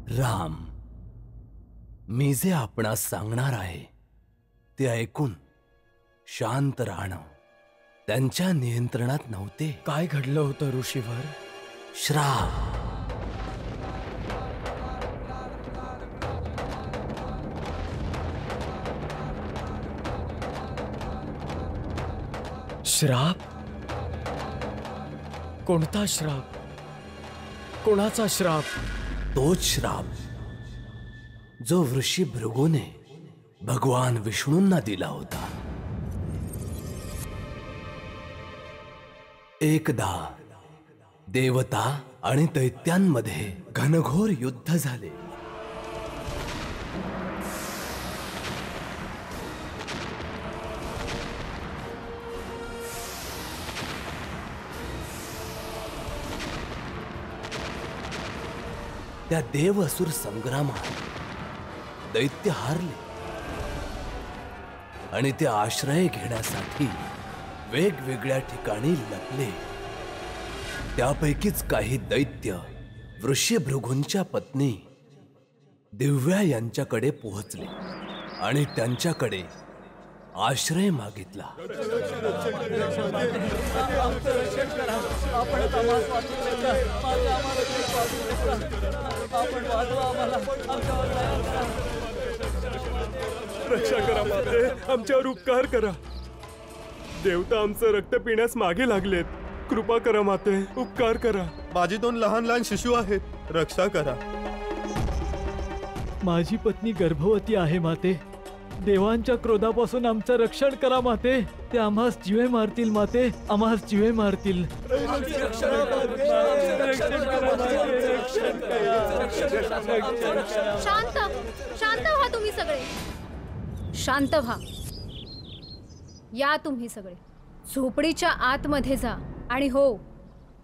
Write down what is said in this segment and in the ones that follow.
राम, मी जे आपणास सांगणार आहे ते ऐकून शांत राहणं त्यांच्या नियंत्रणात नव्हते. काय घडलं होतं ऋषीवर? श्राप. श्राप? कोणता श्राप? कोणाचा श्राप? तोच श्राप जो ऋषी भृगूने भगवान विष्णूंना दिला होता. एकदा देवता आणि दैत्यांमध्ये घनघोर युद्ध झाले. त्या देव असुर संग्रामात दैत्य हारले आणि ते आश्रय घेण्यासाठी वेगवेगळ्या ठिकाणी लपले. त्यापैकीच काही दैत्य वृषभृगूंच्या पत्नी दिव्या यांच्याकडे पोहोचले आणि त्यांच्याकडे आश्रय मागितला. रक्षा करा माते, आमच्यावर उपकार करा. देवता आमचं रक्त पिण्यास मागे लागलेत. कृपा करा माते, उपकार करा. माझी 2 लहान लहान शिशु आहेत, रक्षा करा. माझी पत्नी गर्भवती आहे माते. देवांच्या क्रोधापासून आमचं रक्षण करा माते. ते आम्हास जीवे मारतील माते, आम्हास जीवे मारतील. शांत शांत व्हा तुम्ही सगळे. शांत व्हा. या तुम्ही सगळे झोपडीच्या आतमध्ये जा आणि हो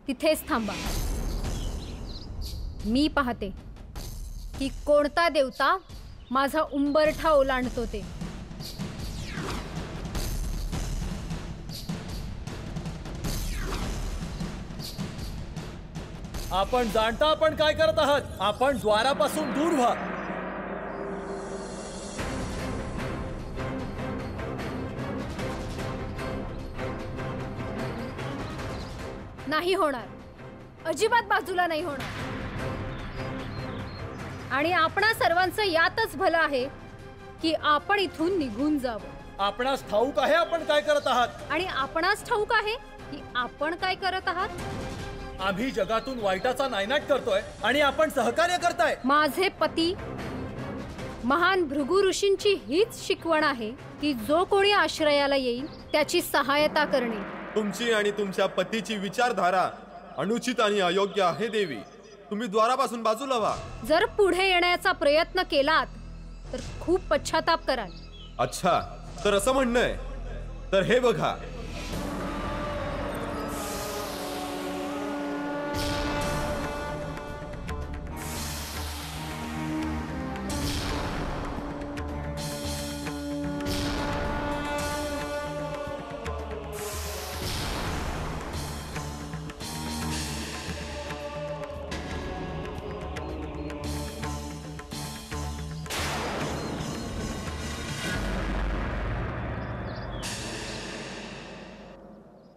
तिथेच थांबा. मी पाहते की कोणता देवता माझा उंबरठा ओलांडतो ते. आपण जाणता आपण काय करत आहात. आपण द्वारापासून दूर व्हा. नाही होणार, अजिबात बाजूला नाही होणार. आणि आपणा सर्वांचं यातच भलं आहे की आपण इथून निघून जावं. आपणास ठाऊक आहे आपण काय करत आहात. आणि आपणास ठाऊक आहे की आपण काय करत आहात. आम्ही जगातून वाईटाचा नायनाट करतोय आणि आपण सहकार्य करताय. माझे पती महान भृगु ऋषींची हीच शिकवण आहे की जो कोणी आश्रयाला येईल त्याची सहायता करणे. तुमची आणि तुमच्या पतीची विचारधारा अनुचित आणि अयोग्य आहे देवी. तुम्ही द्वारापासून बाजूला व्हा. जर पुढे येण्याचा प्रयत्न केलात तर खूप पश्चाताप कराल. अच्छा, तर असं म्हणणं आहे. तर हे बघा,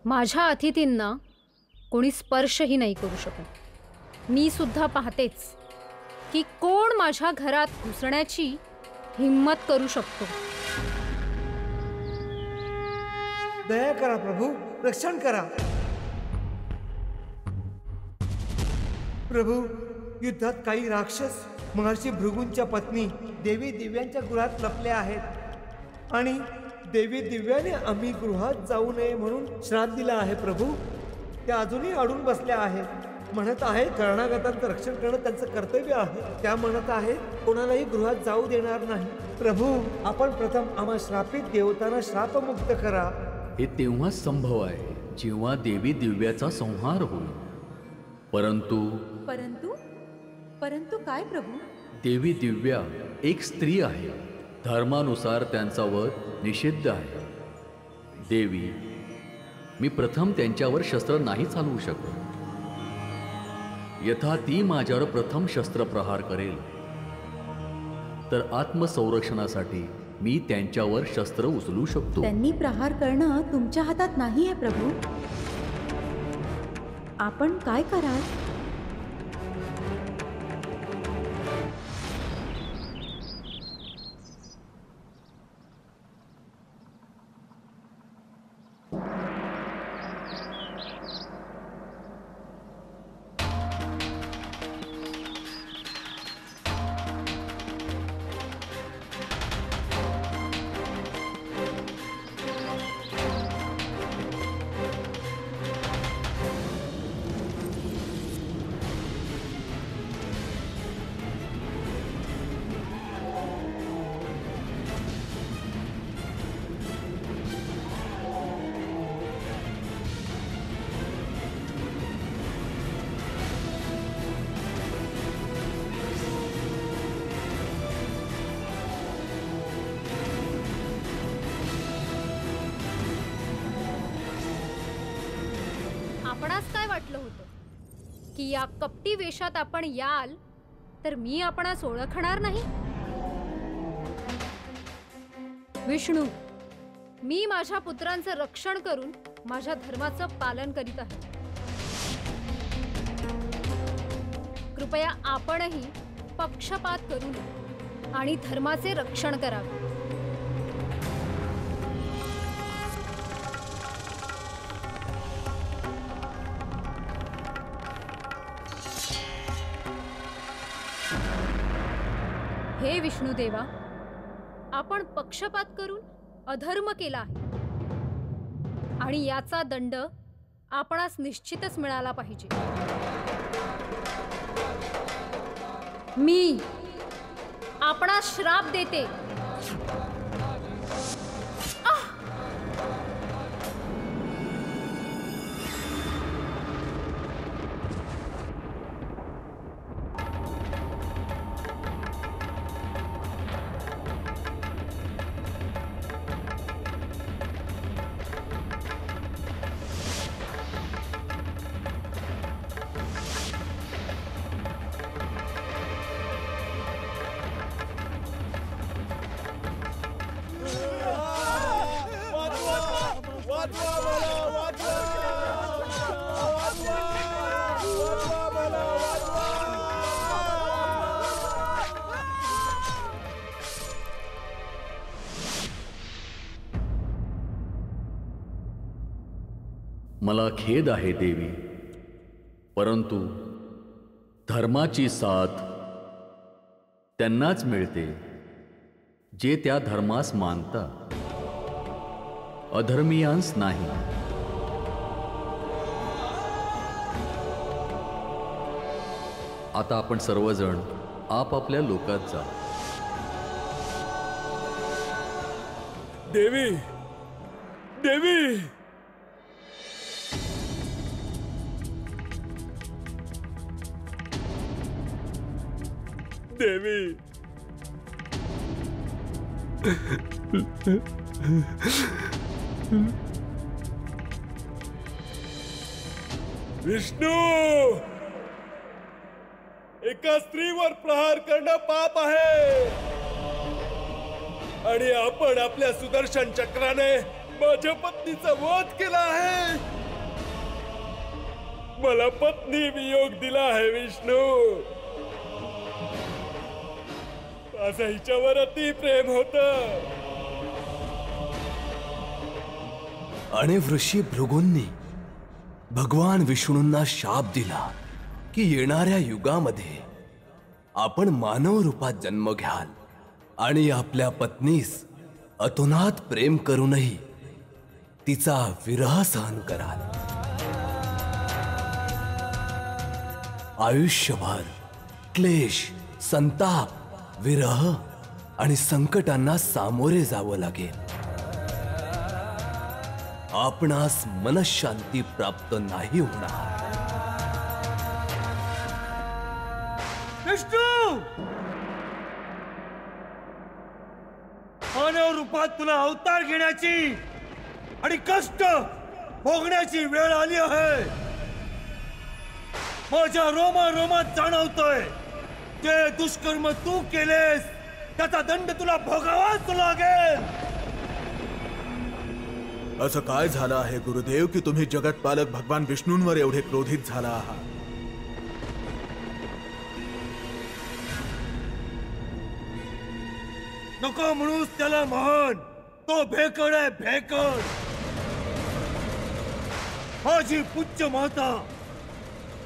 माझ्या अतिथींना कोणी स्पर्शही नाही करू शकत. मी सुद्धा पाहतेच की कोण माझ्या घरात घुसण्याची हिम्मत करू शकतो. दया करा प्रभू, रक्षण करा. प्रभू, युद्धात काही राक्षस महर्षी भृगूंच्या पत्नी देवी दिव्यांच्या गृहात लपले आहेत आणि देवी दिव्याने आम्ही गृहात जाऊ नये म्हणून श्राप दिला आहे. प्रभू, त्या अजूनही अडून बसल्या आहेत. म्हणत आहेत शरणागतांचं रक्षण करणं त्यांचं कर्तव्य आहे. त्या म्हणत आहेत कोणालाही गृहात जाऊ देणार नाही. प्रभू, आपण प्रथम आम्हा श्रापित देवतांना श्रापमुक्त करा. हे तेव्हाच संभव आहे जेव्हा देवी दिव्याचा संहार होईल. परंतु परंतु परंतु काय प्रभू. देवी दिव्या एक स्त्री आहे. धर्मानुसार त्यांचा वध निषिद्ध आहे. देवी, मी प्रथम त्यांच्यावर शस्त्र नाही चालवू शकत. यथा ती माझ्यावर प्रथम शस्त्र प्रहार करेल तर आत्मसंरक्षणासाठी मी त्यांच्यावर शस्त्र उचलू शकतो. त्यांनी प्रहार करणं तुमच्या हातात नाही आहे प्रभू. आपण काय कराल? आपणास काय वाटलं होतं की या कपटी वेशात आपण याल तर मी आपणास ओळखणार नाही? विष्णू, मी माझ्या पुत्रांचं रक्षण करून माझ्या धर्माचं पालन करीत आहे. कृपया आपणही पक्षपात करू नये आणि धर्माचे रक्षण करावे. हे विष्णुदेवा, आपण पक्षपात करून अधर्म केला आहे आणि याचा दंड आपणास निश्चितच मिळाला पाहिजे. मी आपणास श्राप देते. मला खेद आहे देवी, परंतु धर्माची साथ त्यांनाच मिळते जे त्या धर्मास मानतात, अधर्मीयांस नाही. आता आपण सर्वजण आपापल्या लोकात जा. देवी, देवी, देवी, विष्णू, एका स्त्रीवर प्रहार करणं पाप आहे आणि आपण आपल्या सुदर्शन चक्राने माझ्या पत्नीचा वध केला आहे. मला पत्नी वियोग दिला आहे विष्णू. माझं हिच्यावर अति प्रेम होतं. आणि ऋषी भृगूंनी भगवान विष्णूंना शाप दिला की येणाऱ्या युगामध्ये आपण मानव रूपात जन्म घ्याल आणि आपल्या पत्नीस अतोनात प्रेम करूनही तिचा विरह सहन कराल. आयुष्यभर क्लेश, संताप, विरह आणि संकटांना सामोरे जावं लागेल. आपणास मनशांती प्राप्त नाही होणार. विष्णू, मानव रूपात तुला अवतार घेण्याची आणि कष्ट भोगण्याची वेळ आली आहे. माझ्या रोमारोमात जाणवतोय जे दुष्कर्म तू केलेस त्याचा दंड तुला भोगावाच लागेल. असं काय झालं आहे गुरुदेव की तुम्ही जगतपालक भगवान विष्णूंवर एवढे क्रोधित झाला आहात? नको म्हणूस त्याला महान. तो भेकड आहे, भेकड. माझी पूज्य माता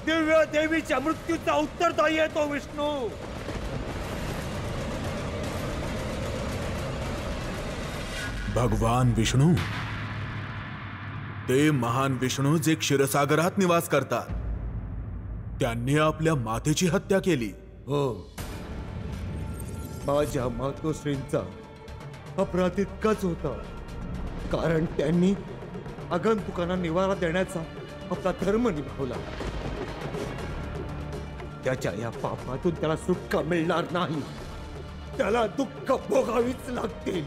दिव्य देवीच्या मृत्यूचा उत्तरदायी आहे तो विष्णू. भगवान विष्णू? ते महान विष्णू जे क्षीरसागरात निवास करतात, त्यांनी आपल्या मातेची हत्या केली. हो, माझ्या मातोश्रींचा अपराध इतकाच होता, कारण त्यांनी आगंतुकांना निवारा देण्याचा आपला धर्म निभावला. त्याच्या या पापातून त्याला सुटका मिळणार नाही. त्याला दुःख भोगावीच लागतील,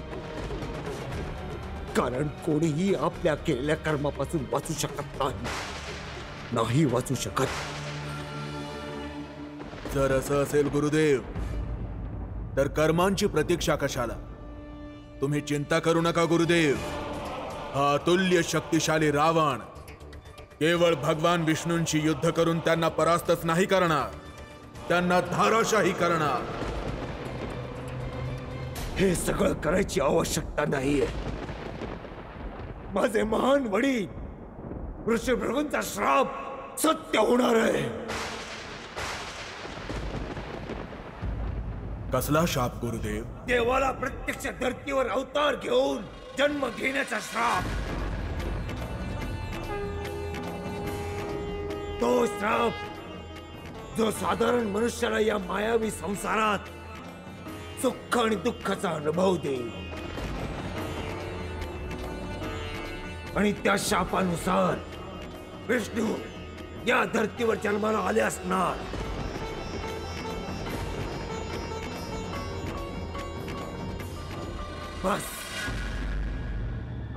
कारण कोणीही आपल्या केलेल्या कर्मापासून वाचू शकत नाही वाचू शकत. जर असं असेल गुरुदेव, तर कर्मांची प्रतीक्षा कशाला? तुम्ही चिंता करू नका गुरुदेव. हा अतुल्य शक्तिशाली रावण केवळ भगवान विष्णूंशी युद्ध करून त्यांना परास्तच नाही करणार, त्यांना धाराशाही करणार. हे सगळं करायची आवश्यकता नाहीये. माझे महान वडील ऋषभृगूंचा श्राप सत्य होणार आहे. कसला शाप गुरुदेव? देवाला प्रत्यक्ष धर्तीवर अवतार घेऊन जन्म घेण्याचा श्राप. तो श्राप जो साधारण मनुष्याला या मायावी संसारात सुख आणि दुःखाचा अनुभव देईल. आणि त्या शापानुसार विष्णू या धर्तीवर जन्माला आले असणार. बस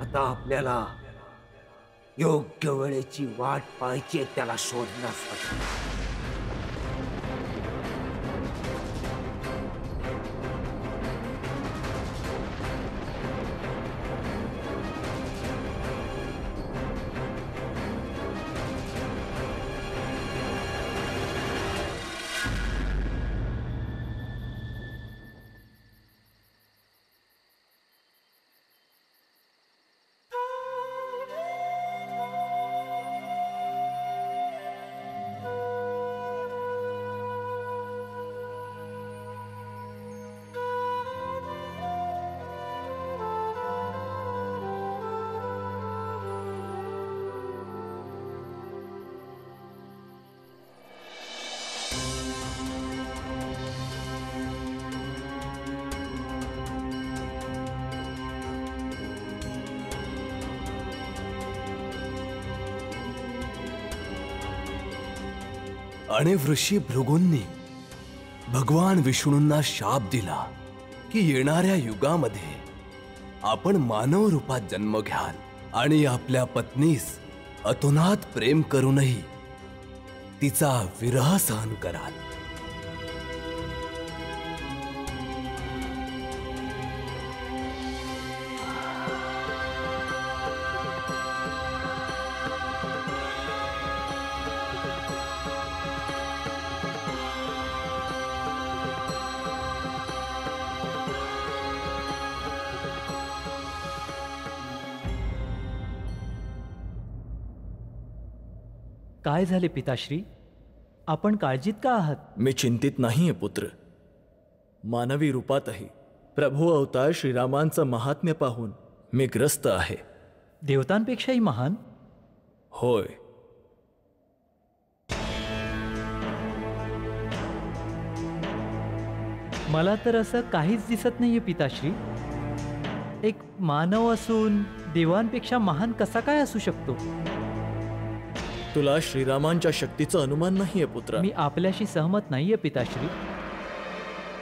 आता आपल्याला योग्य वेळेची वाट पाहायची, त्याला शोधण्यासाठी. आणि ऋषी भृगूंनी भगवान विष्णूंना शाप दिला की येणाऱ्या युगामध्ये आपण मानव रूपात जन्म घ्याल आणि आपल्या पत्नीस अतोनात प्रेम करूनही तिचा विरह सहन कराल. काय झाले पिताश्री? आपण काळजीत का आहात? मी चिंतित नाहीये पुत्र. मानवी रूपातही प्रभू अवतार श्रीरामांचं महात्म्य पाहून मी ग्रस्त आहे. देवतांपेक्षाही महान? होय. मला तर असं काहीच दिसत नाहीये पिताश्री. एक मानव असून देवांपेक्षा महान कसा काय असू शकतो? तुला श्रीरामांच्या शक्तीचं अनुमान नाहीये पुत्र. मी आपल्याशी सहमत नाहीये पिताश्री.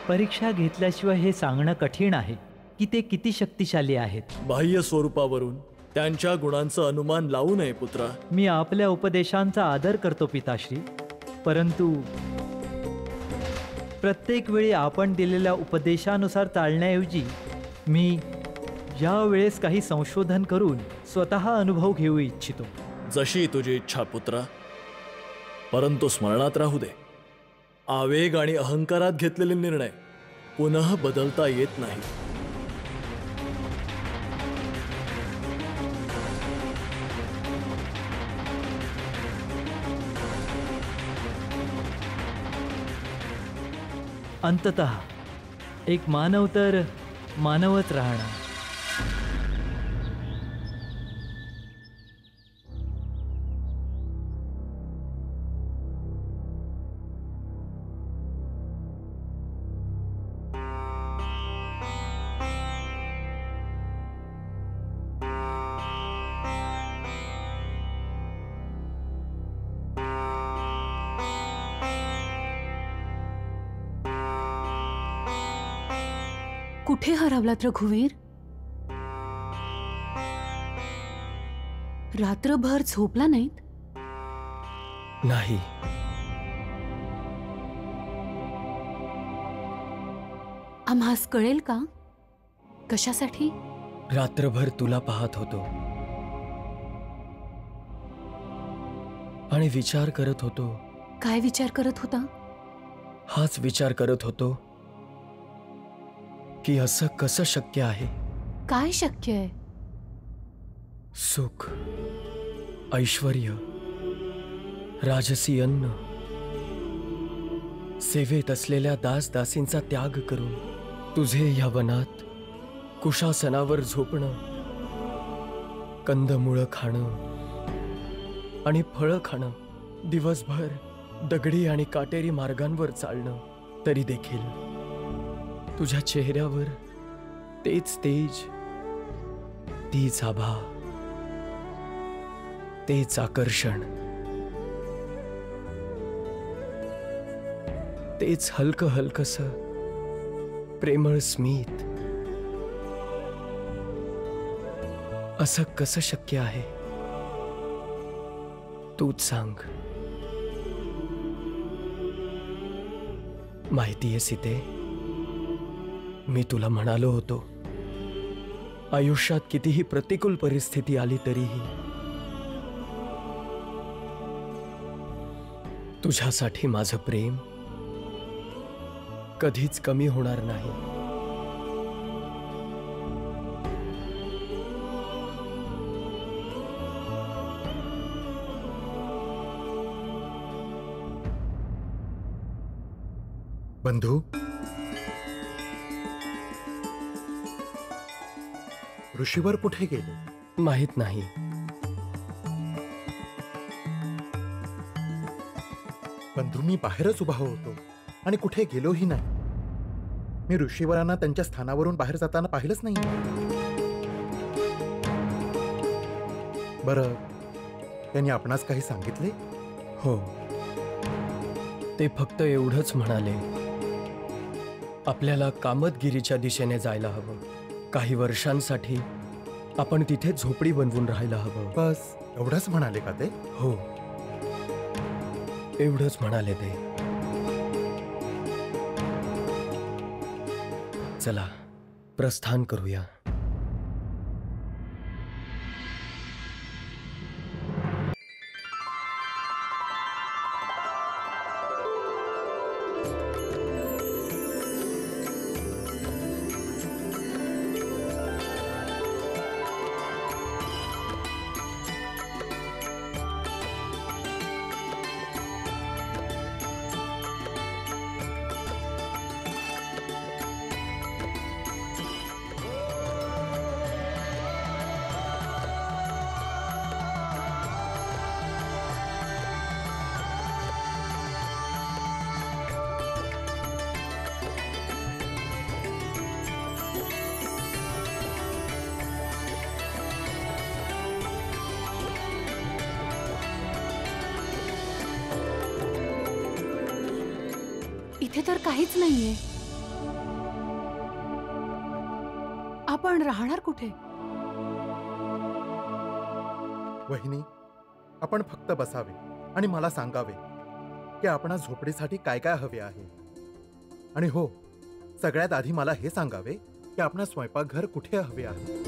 परीक्षा घेतल्याशिवाय हे सांगणं कठीण आहे की ते किती शक्तिशाली आहेत. बाह्य स्वरूपावरून त्यांच्या गुणांचं अनुमान लावू नये पुत्रा. मी आपल्या उपदेशांचा आदर करतो पिताश्री, परंतु प्रत्येक वेळी आपण दिलेल्या उपदेशानुसार चालण्याऐवजी मी यावेळेस काही संशोधन करून स्वतः अनुभव घेऊ इच्छितो. जशी तुझी इच्छा पुत्रा, परंतु स्मरणात राहू दे, आवेग आणि अहंकारात घेतलेले निर्णय पुन्हा बदलता येत नाही. अंततः एक मानव तर मानवच राहणार. कुठे हरवलात रघुवीर? रात्रभर झोपला नाहीत? नाही. आम्हास कळेल का कशासाठी? रात्रभर तुला पाहत होतो आणि विचार करत होतो. काय विचार करत होता? हाच विचार करत होतो की असं कसं शक्य आहे. काय शक्य आहे? सुख, ऐश्वर्य, राजसी अन्न, सेवेत असलेल्या दासदासींचा त्याग करून तुझे या वनात कुशासनावर झोपणं, कंदमुळं खाणं आणि फळं खाणं, दिवसभर दगडी आणि काटेरी मार्गांवर चालणं, तरी देखील तुझ्या चेहऱ्यावर तेच तेज, तीच आभा, तेच आकर्षण, तेच हलकं हलकसं प्रेमळ स्मित. असं कसं शक्य आहे? तूच सांग. माहितीये सीते, मी तुला म्हणालो होतो, आयुष्यात कितीही प्रतिकूल परिस्थिती आली तरीही तुझ्यासाठी माझं प्रेम कधीच कमी होणार नाही. बंधू, ऋषीवर कुठे गेले? माहित नाही. बंधू, मी बाहेरच उभा होतो आणि कुठे गेलोही नाही. मी ऋषीवरांना त्यांच्या स्थानावरून बाहेर जाताना पाहिलंच नाही. बरं, त्यांनी आपणास काही सांगितले? हो, ते फक्त एवढंच म्हणाले, आपल्याला कामतगिरीच्या दिशेने जायला हवं. काही वर्षांसाठी आपण तिथे झोपडी बनवून राहायला हवं. बस एवढंच म्हणाले का ते? हो, एवढंच म्हणाले ते. चला प्रस्थान करूया. इथे तर काहीच नाहीये. आपण राहणार कुठे? वहिनी, आपण फक्त बसावे आणि मला सांगावे की आपणास झोपडीसाठी काय काय हवे आहे. आणि हो, सगळ्यात आधी मला हे सांगावे की आपणास स्वयंपाकघर कुठे हवे आहे?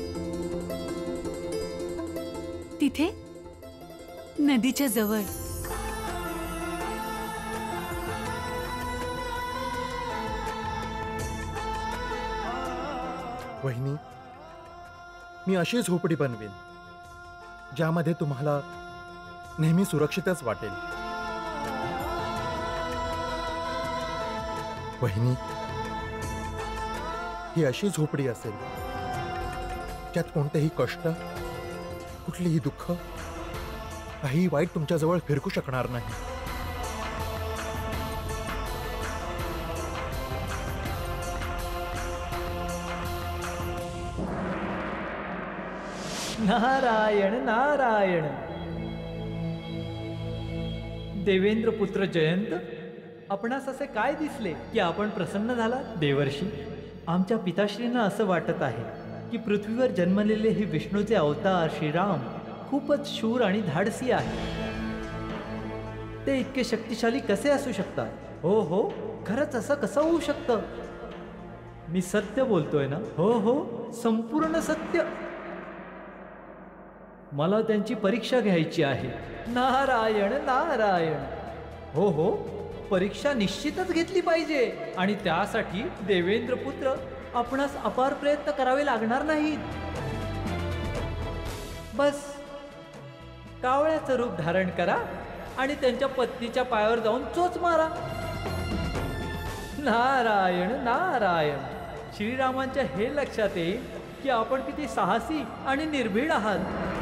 तिथे नदीच्या जवळ. वहिनी, मी अशी झोपडी बनवेन ज्यामध्ये तुम्हाला नेहमी सुरक्षितच वाटेल. वहिनी, ही अशी झोपडी असेल ज्यात कोणतेही कष्ट, कुठलीही दुःख, काही वाईट तुमच्याजवळ फिरकू शकणार नाही. नारायण नारायण. देवेंद्र पुत्र जयंत, आपणास असे काय दिसले की आपण प्रसन्न झाला? देवर्षी, आमच्या पिताश्रींना असं वाटत आहे की पृथ्वीवर जन्मलेले हे विष्णूचे अवतार श्रीराम खूपच शूर आणि धाडसी आहे. ते इतके शक्तिशाली कसे असू शकतात? हो हो, खरंच असं कसं होऊ शकतं? मी सत्य बोलतोय ना? हो हो, संपूर्ण सत्य. मला त्यांची परीक्षा घ्यायची आहे. नारायण नारायण. हो हो, परीक्षा निश्चितच घेतली पाहिजे आणि त्यासाठी देवेंद्र पुत्र आपणास अपार प्रयत्न करावे लागणार नाहीत. बस कावळ्याचं रूप धारण करा आणि त्यांच्या पत्नीच्या पायावर जाऊन चोच मारा. नारायण नारायण. श्रीरामांच्या हे लक्षात येईल की आपण किती साहसी आणि निर्भीड आहात.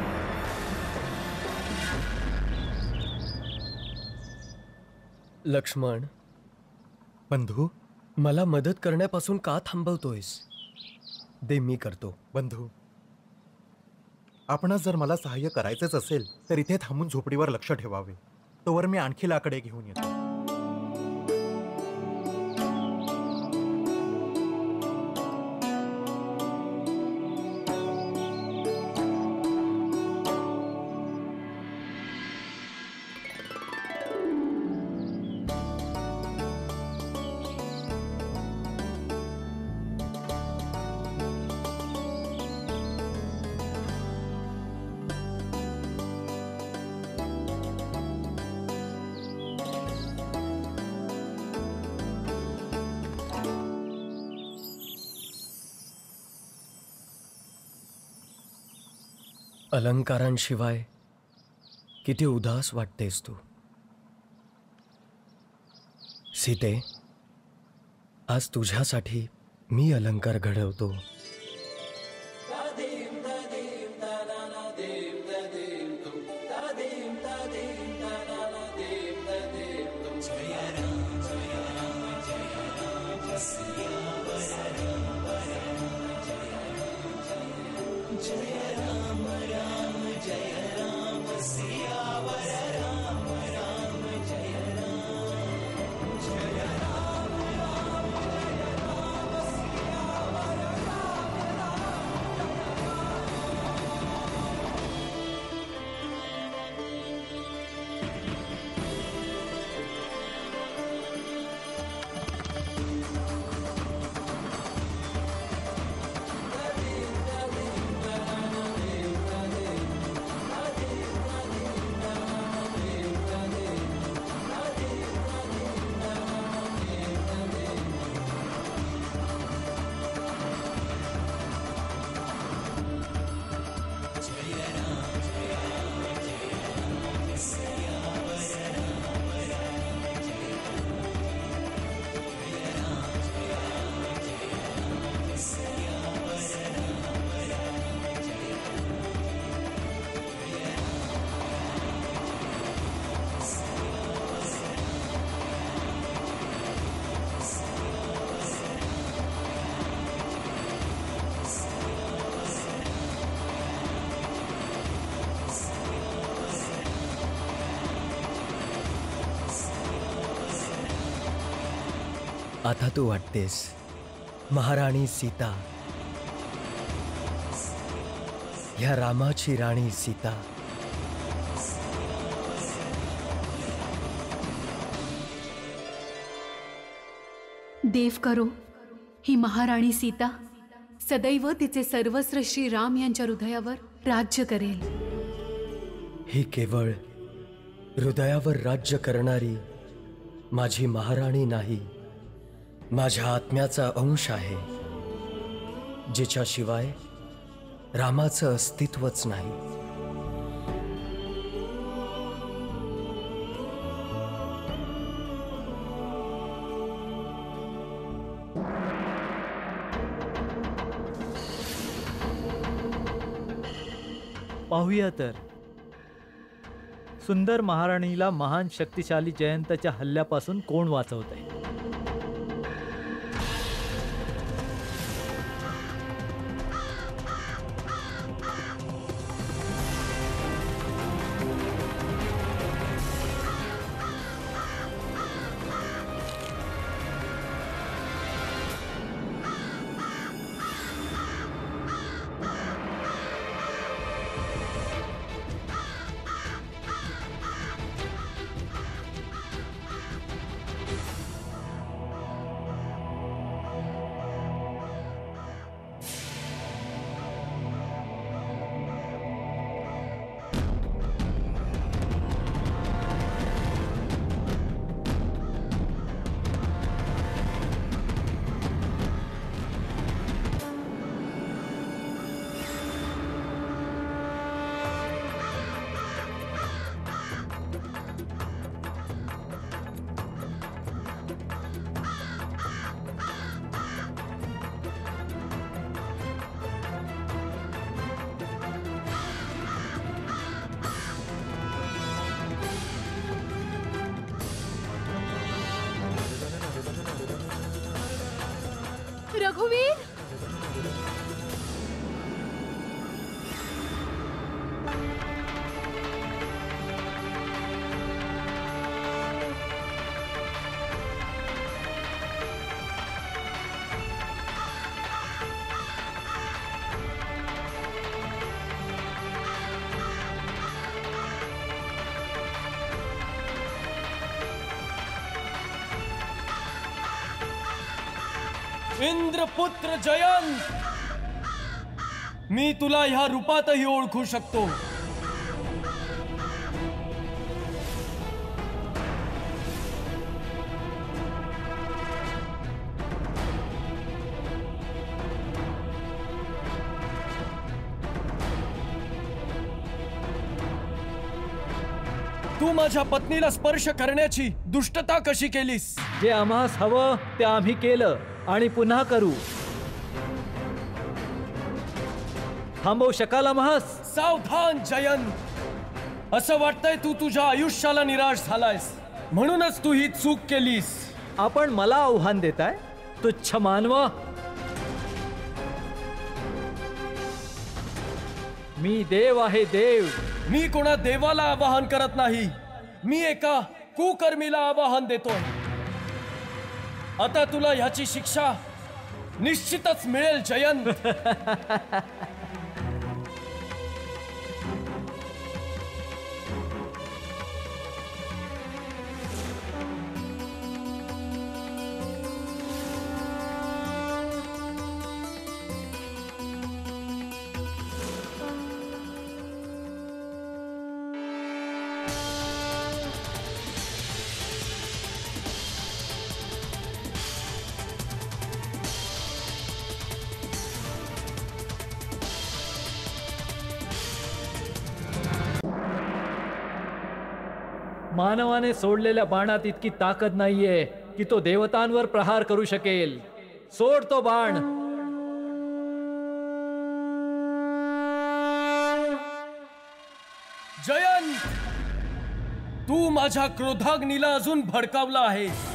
लक्ष्मण, बंधू, मला मदत करण्यापासून का थांबवतोयस? दे, मी करतो. बंधू, आपणास जर मला सहाय्य करायचंच असेल तर इथे थांबून झोपडीवर लक्ष ठेवावे. तोवर मी आणखी लाकडे घेऊन येतो. अलंकारांशिवाय किती उदास वाटतेस तू. सीते, आज तुझ्यासाठी मी अलंकार घडवतो. आता तू वाटतेस महाराणी सीता, ह्या रामाची राणी सीता. देव करो ही महाराणी सीता सदैव तिचे सर्वस्व श्री राम यांच्या हृदयावर राज्य करेल. ही केवळ हृदयावर राज्य करणारी माझी महाराणी नाही, माझ्या आत्म्याचा अंश आहे, जिच्याशिवाय रामाचं अस्तित्वच नाही. पाहूया तर सुंदर महाराणीला महान शक्तिशाली जयंतच्या हल्ल्यापासून कोण वाचवतंय. रघुवीर, इंद्रपुत्र जयंत, मी तुला ह्या रूपातही ओळखू शकतो. तू माझ्या पत्नीला स्पर्श करण्याची दुष्टता कशी केलीस? जे आम्हास हवं ते आम्ही केलं आणि पुन्हा करू. थांबवू शकाल आम्हास? सावधान जयंत, असं वाटतंय तू तुझ्या आयुष्याला निराश झालायस, म्हणूनच तू ही चूक केलीस. आपण मला आव्हान देताय? तुच्छ मानवा, मी देव आहे देव. मी कोणा देवाला आवाहन करत नाही, मी एका कुकर्मीला आवाहन देतोय. आता तुला ह्याची शिक्षा निश्चितच मिळेल जयंत. मानवाने सोडलेल्या बाणात इतकी ताकद नाहीये की तो देवतांवर प्रहार करू शकेल. सोड तो बाण. जयंत, तू माझ्या क्रोधाग्नीला अजून भडकावला आहेस.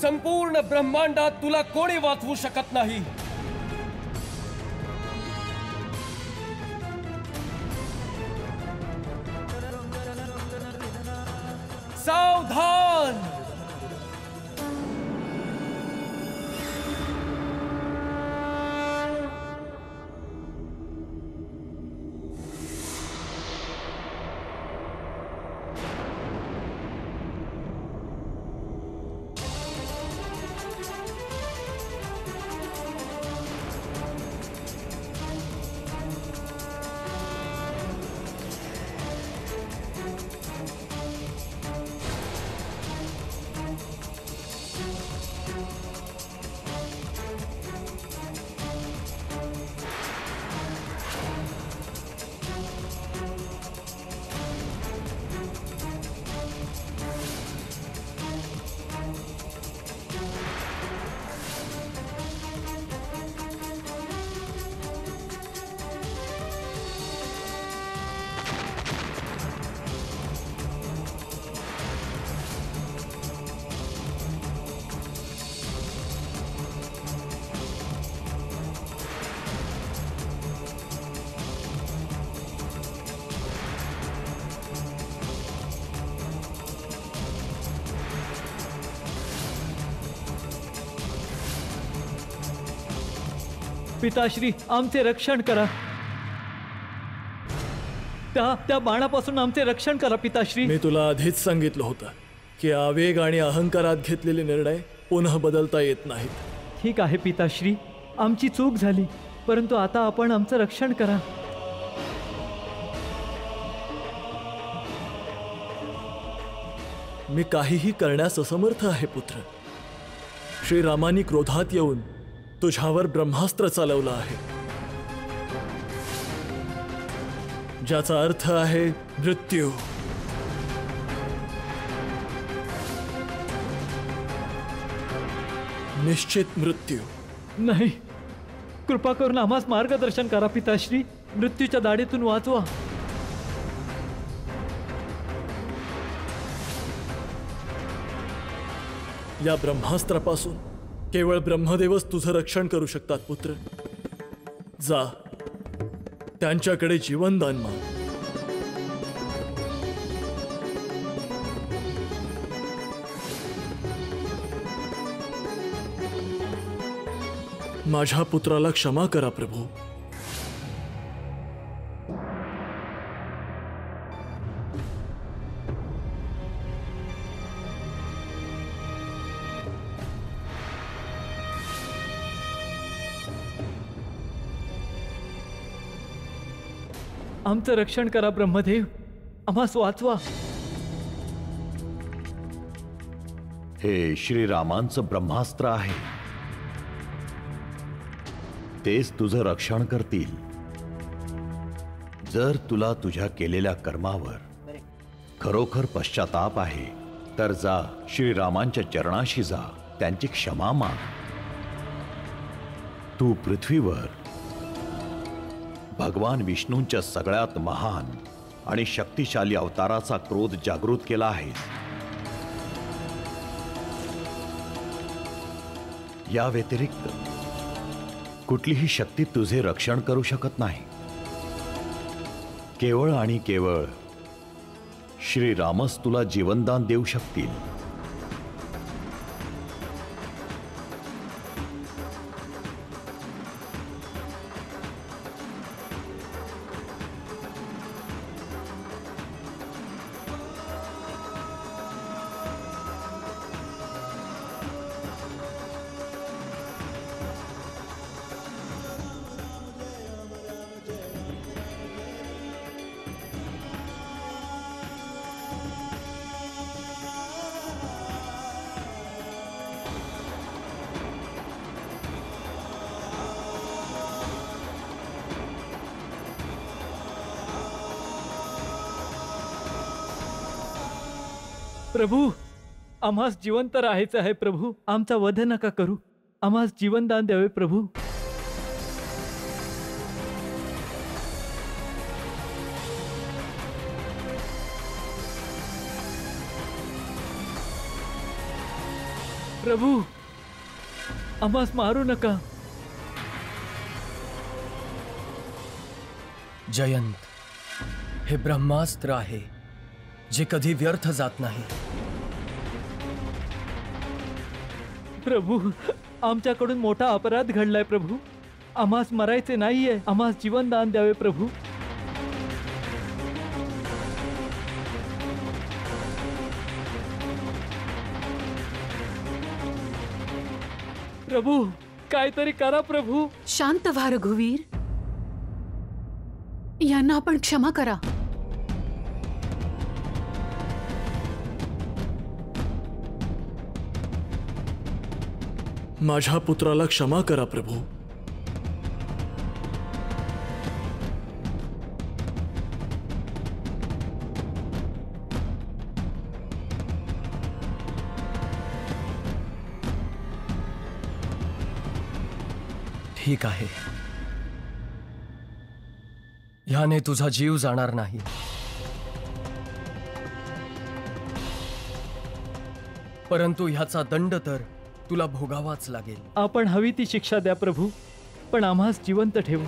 संपूर्ण ब्रह्मांडात तुला कोणी वाचवू शकत नाही. सावधान. पिताश्री आमचे रक्षण करा. त्या बाणापासून आमचे रक्षण करा पिताश्री. मी तुला आधीच सांगितलं होतं की आवेग आणि अहंकारात घेतलेले निर्णय पुन्हा बदलता येत नाहीत. ठीक आहे पिताश्री, आमची चूक झाली, परंतु आता आपण आमचं रक्षण करा. मी काहीही करण्यास असमर्थ आहे पुत्र. श्रीरामांनी क्रोधात येऊन तुझ्यावर ब्रह्मास्त्र चालवलं आहे, ज्याचा अर्थ आहे मृत्यू. निश्चित मृत्यू. नाही, कृपा करून आम्हास मार्गदर्शन करा पिताश्री. मृत्यूच्या दाढीतून वाचवा. या ब्रह्मास्त्रापासून केवळ ब्रह्मदेवच तुझं रक्षण करू शकतात पुत्र. जा, त्यांच्याकडे जीवनदान माग. माझ्या पुत्राला क्षमा करा प्रभू. आमचं रक्षण करा ब्रह्मदेव, आम्हास वाचवा. हे श्रीरामांचं ब्रह्मास्त्र आहे, तेच तुझं रक्षण करतील. जर तुला तुझ्या केलेल्या कर्मावर खरोखर पश्चाताप आहे तर जा, श्रीरामांच्या चरणाशी जा, त्यांची क्षमा माग. तू पृथ्वीवर भगवान विष्णूंच्या सगळ्यात महान आणि शक्तिशाली अवताराचा क्रोध जागृत केला आहे. या व्यतिरिक्त कुठलीही शक्ती तुझे रक्षण करू शकत नाही. केवळ आणि केवळ श्रीरामच तुला जीवनदान देऊ शकतील. प्रभू, आम्हास जिवंत राहायचं आहे प्रभू. आमचा वध नका करू, आम्हास जीवनदान द्यावे प्रभू. प्रभू, आम्हास मारू नका. जयंत, हे ब्रह्मास्त्र आहे जे कधी व्यर्थ जात नाही. प्रभू, आमच्याकडून मोठा अपराध घडलाय प्रभू. आम्हास मरायचे नाहीये, आम्हास जीवनदान द्यावे प्रभू. प्रभू, काहीतरी करा प्रभू. शांत व्हा रघुवीर, यांना आपण क्षमा करा. माझ्या पुत्राला क्षमा करा प्रभू. ठीक आहे, ह्याने तुझा जीव जाणार नाही. परंतु ह्याचा दंड तर तुला भोगावाच लागेल. आपण हवी ती शिक्षा द्या प्रभू, पण आम्हास जिवंत ठेवा.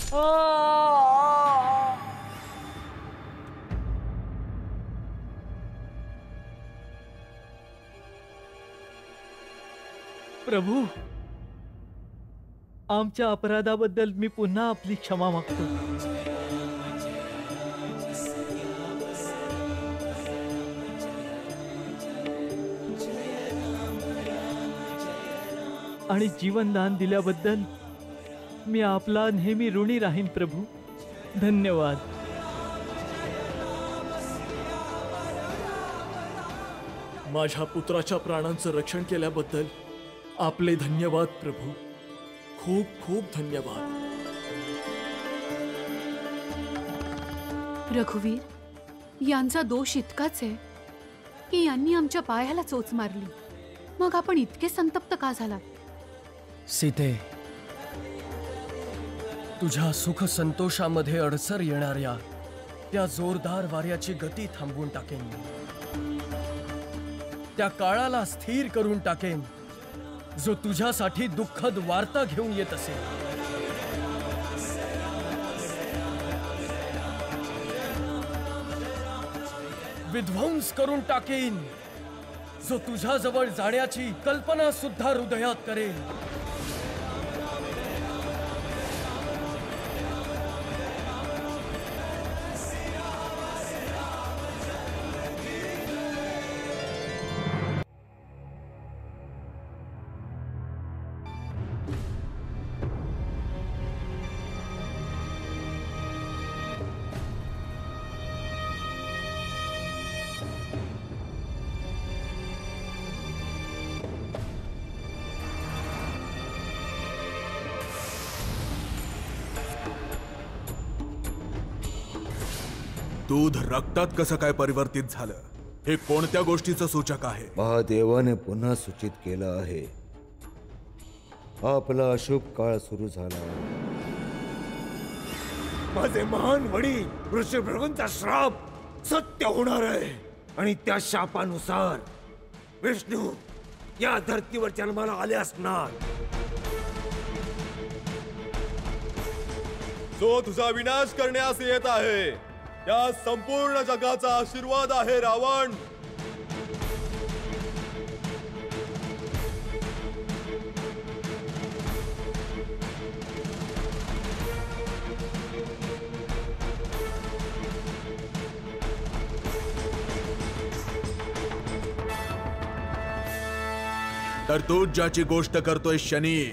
प्रभू, आमच्या अपराधाबद्दल मी पुन्हा आपली क्षमा मागतो. आणि जीवनदान दिल्याबद्दल मी आपला नेहमी ऋणी राहीन प्रभू. धन्यवाद. माझ्या पुत्राच्या प्राणांचं रक्षण केल्याबद्दल आपले धन्यवाद प्रभू. खूप खूप धन्यवाद. रघुवीर, यांचा दोष इतकाच आहे की यांनी आमच्या पायाला चोच मारली. मग आपण इतके संतप्त का झालात? सीते, तुझ्या सुख संतोषामध्ये अडसर येणाऱ्या त्या जोरदार वाऱ्याची गती थांबवून टाकेन. त्या काळाला स्थिर करून टाकेन जो तुझ्यासाठी दुःखद वार्ता घेऊन येत असेल. विध्वंस करून टाकेन जो तुझ्याजवळ जाण्याची कल्पना सुद्धा हृदयात करेल. दूध रक्तात कसं काय परिवर्तित झालं, हे कोणत्या गोष्टीचं सूचक आहे? महादेवाने पुन्हा सूचित केलं आहे, आपला अशुभ काळ सुरू झाला. माझे महान वडील ऋषीभृगूंचा श्राप सत्य होणार आहे आणि त्या शापानुसार विष्णू या धर्तीवर जन्माला आले असणार. जो तुझा विनाश करण्यास येत आहे त्या संपूर्ण जगाचा आशीर्वाद आहे रावण. तर तू ज्याची गोष्ट करतोय शनी,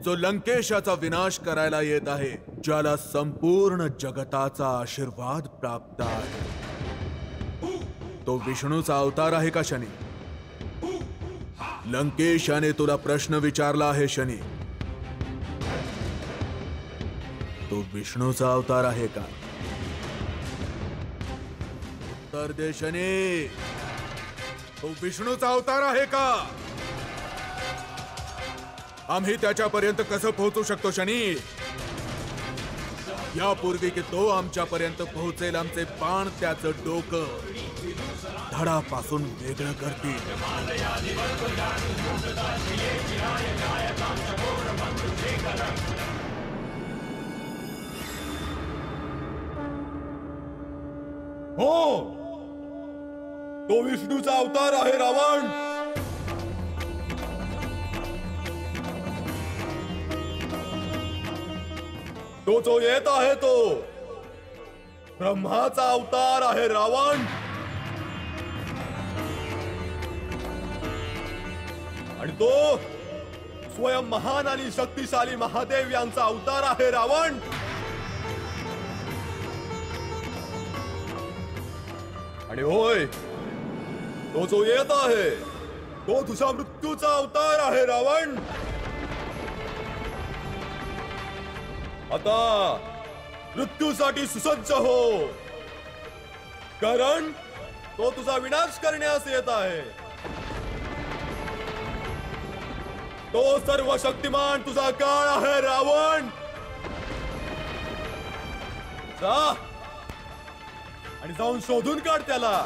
जो लंकेशाचा विनाश करायला येत आहे, ज्याला संपूर्ण जगताचा आशीर्वाद प्राप्त आहे, तो विष्णूचा अवतार आहे का शनी? लंकेशाने तुला प्रश्न विचारला आहे शनी, तो विष्णूचा अवतार आहे का? तर दे शनी, तो विष्णूचा अवतार आहे का? आम्ही त्याच्यापर्यंत कसं पोहोचू शकतो शनी? यापूर्वी की तो आमच्यापर्यंत पोहोचेल, आमचे बाण त्याचं डोकं धडापासून वेगळं करतील. हो, तो विष्णूचा अवतार आहे रावण. तो जो येत आहे तो ब्रह्माचा अवतार आहे रावण. आणि तो स्वयं महान आणि शक्तिशाली महादेव यांचा अवतार आहे रावण. आणि होय, तो जो येत आहे तो तुझ्या मृत्यूचा अवतार आहे रावण. आता मृत्यूसाठी सुसज्ज हो, कारण तो तुझा विनाश करण्यास येत आहे. तो सर्व शक्तिमान तुझा काळ आहे रावण. जा आणि जाऊन शोधून काढ त्याला.